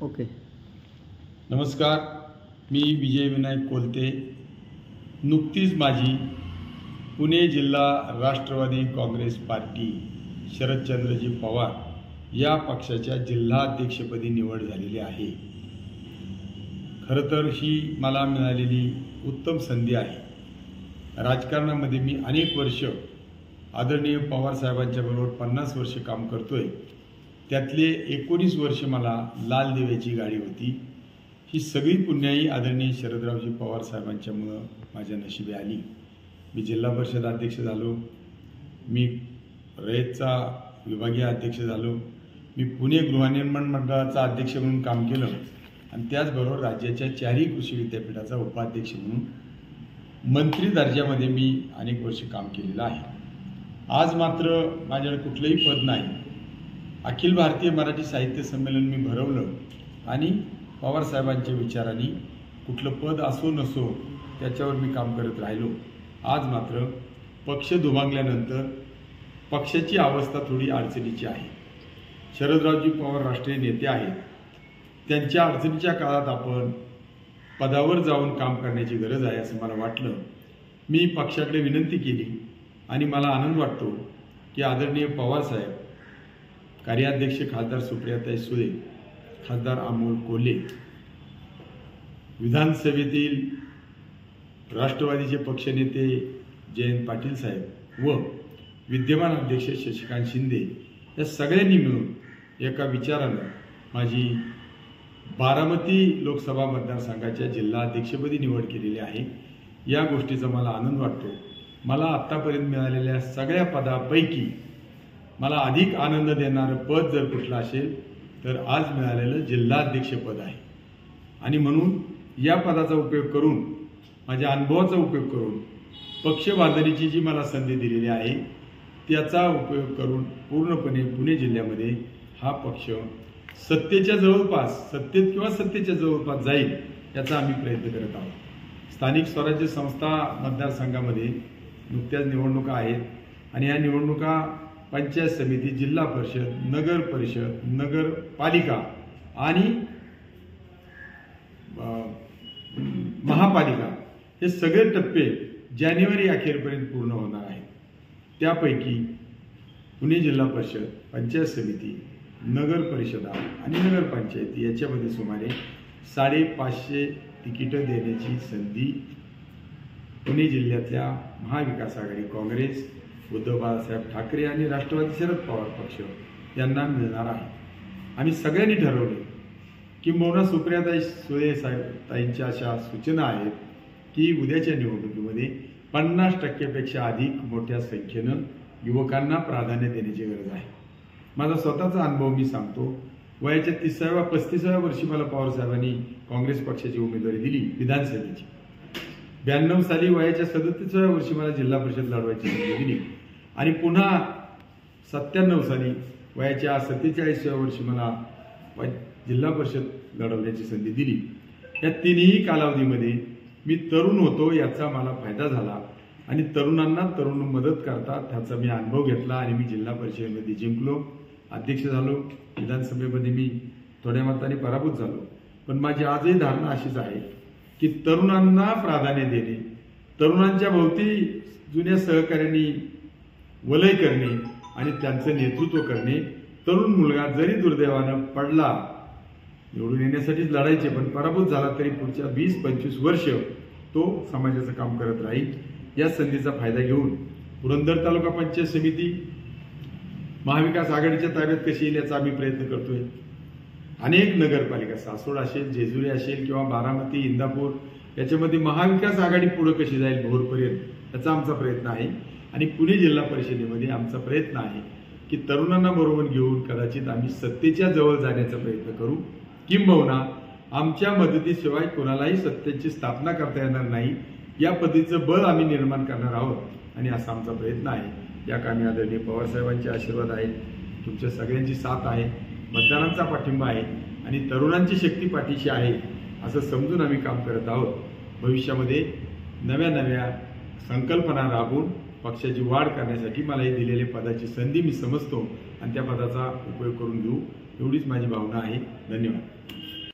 Okay. नमस्कार, मी विजय विनायक कोलते. नुकतीच माझी पुणे जिल्हा राष्ट्रवादी काँग्रेस पार्टी शरदचंद्रजी पवार या पक्षाच्या जिल्हाध्यक्षपदी निवड झालेली आहे. खरं तर ही मला मिळालेली उत्तम संधी आहे. राजकारणामध्ये मी अनेक वर्ष आदरणीय पवार साहेबांच्या बरोबर 50 वर्ष काम करतोय. त्यातले 19 वर्ष मला लाल दिव्याची गाडी होती. ही सगळी पुण्याई आदरणीय शरदरावजी पवार साहेबांच्यामुळं माझ्या नशिबी आली. मी जिल्हा परिषद अध्यक्ष झालो, मी रयतचा विभागीय अध्यक्ष झालो, मी पुणे गृहनिर्माण मंडळाचा अध्यक्ष म्हणून काम केलं आणि त्याचबरोबर राज्याच्या 4ही कृषी विद्यापीठाचा उपाध्यक्ष म्हणून मंत्री दर्जामध्ये मी अनेक वर्ष काम केलेलं आहे. आज मात्र माझ्याकडे कुठलंही पद नाही. अखिल भारतीय मराठी साहित्य संमेलन मी भरवलं आणि पवारसाहेबांच्या विचारांनी कुठलं पद असो नसो त्याच्यावर मी काम करत राहिलो. आज मात्र पक्ष दुभांगल्यानंतर पक्षाची अवस्था थोडी अडचणीची आहे. शरदरावजी पवार राष्ट्रीय नेते आहेत. त्यांच्या अडचणीच्या काळात आपण पदावर जाऊन काम करण्याची गरज आहे असं मला वाटलं. मी पक्षाकडे विनंती केली आणि मला आनंद वाटतो की आदरणीय पवारसाहेब, कार्याध्यक्ष खासदार सुप्रियाताई सुळे, खासदार अमोल कोल्हे, विधानसभेतील राष्ट्रवादीचे पक्षनेते जयंत पाटील साहेब व विद्यमान अध्यक्ष शशिकांत शिंदे या सगळ्यांनी मिळून एका विचारानं माझी बारामती लोकसभा मतदारसंघाच्या जिल्हाध्यक्षपदी निवड केलेली आहे. या गोष्टीचा मला आनंद वाटतो. मला आत्तापर्यंत मिळालेल्या सगळ्या पदापैकी मला अधिक आनंद देणारं पद जर कुठलं असेल तर आज मिळालेलं जिल्हाध्यक्षपद आहे. आणि म्हणून या पदाचा उपयोग करून, माझ्या अनुभवाचा उपयोग करून, पक्ष बांधणीची जी मला संधी दिलेली आहे त्याचा उपयोग करून पूर्णपणे पुणे जिल्ह्यामध्ये हा पक्ष सत्तेच्या जवळपास जाईल याचा आम्ही प्रयत्न करत आहोत. स्थानिक स्वराज्य संस्था मतदारसंघामध्ये नुकत्याच निवडणुका आहेत आणि या निवडणुका पंचायत समिती, जिल्हा परिषद, नगर परिषद, नगरपालिका आणि महापालिका हे सगळे टप्पे जानेवारी अखेरपर्यंत पूर्ण होणार आहेत. त्यापैकी पुणे जिल्हा परिषद, पंचायत समिती, नगर परिषदा आणि नगरपंचायती याच्यामध्ये सुमारे 550 तिकीटं देण्याची संधी पुणे जिल्ह्यातल्या महाविकास आघाडी, काँग्रेस, उद्धव बाळासाहेब ठाकरे आणि राष्ट्रवादी शरद पवार पक्ष यांना मिळणार आहे. आम्ही सगळ्यांनी ठरवले की मौना सुप्रियाताई सुळे साहेबांच्या अशा सूचना आहेत की उद्याच्या निवडणुकीमध्ये 50% अधिक मोठ्या संख्येनं युवकांना प्राधान्य देण्याची गरज आहे. माझा स्वतःचा अनुभव मी सांगतो. वयाच्या 30व्या-35व्या वर्षी मला पवारसाहेबांनी काँग्रेस पक्षाची उमेदवारी दिली विधानसभेची. 92 साली वयाच्या 37व्या वर्षी मला जिल्हा परिषद लढवायची संधी दिली आणि पुन्हा 97 साली वयाच्या 47व्या वर्षी मला जिल्हा परिषद लढवण्याची संधी दिली. या तिन्ही कालावधीमध्ये मी तरुण होतो याचा मला फायदा झाला आणि तरुण मदत करतात त्याचा मी अनुभव घेतला आणि मी जिल्हा परिषदेमध्ये जिंकलो, अध्यक्ष झालो. विधानसभेमध्ये मी थोड्या मताने पराभूत झालो. पण माझी आजही धारणा अशीच आहे की तरुणांना प्राधान्य देणे, तरुणांच्या भोवती जुन्या सहकार्यांनी वलय करणे आणि त्यांचं नेतृत्व करणे. तरुण मुलगा जरी दुर्दैवानं पडला, निवडून येण्यासाठीच लढायचे, पण पराभूत झाला तरी पुढच्या 20-25 वर्ष तो समाजाचं काम करत राहील. या संधीचा फायदा घेऊन पुरंदर तालुका पंचायत समिती महाविकास आघाडीच्या ताब्यात कशी येईल याचा आम्ही प्रयत्न करतोय. अनेक नगरपालिका, सासवड असेल, जेजुरी असेल किंवा बारामती, इंदापूर याच्यामध्ये महाविकास आघाडी पुढे कशी जाईल भोरपर्यंत याचा आमचा प्रयत्न आहे. आणि पुणे जिल्हा परिषदेमध्ये आमचा प्रयत्न आहे की तरुणांना बरोबर घेऊन कदाचित आम्ही सत्तेच्या जवळ जाण्याचा प्रयत्न करू, किंबहुना आमच्या मदतीशिवाय कोणालाही सत्तेची स्थापना करता येणार नाही या पद्धतीचं बळ आम्ही निर्माण करणार आहोत आणि असा आमचा प्रयत्न आहे. या कामी आदरणीय पवारसाहेबांचे आशीर्वाद आहेत, तुमच्या सगळ्यांची साथ आहे, मतदारांचा पाठिंबा आहे आणि तरुणांची शक्ती पाठीशी आहे असं समजून आम्ही काम करत आहोत. भविष्यामध्ये नव्या संकल्पना राबवून पक्षाची वाढ करण्यासाठी मला हे दिलेले पदाची संधी मी समजतो आणि त्या पदाचा उपयोग करून घेऊ एवढीच माझी भावना आहे. धन्यवाद.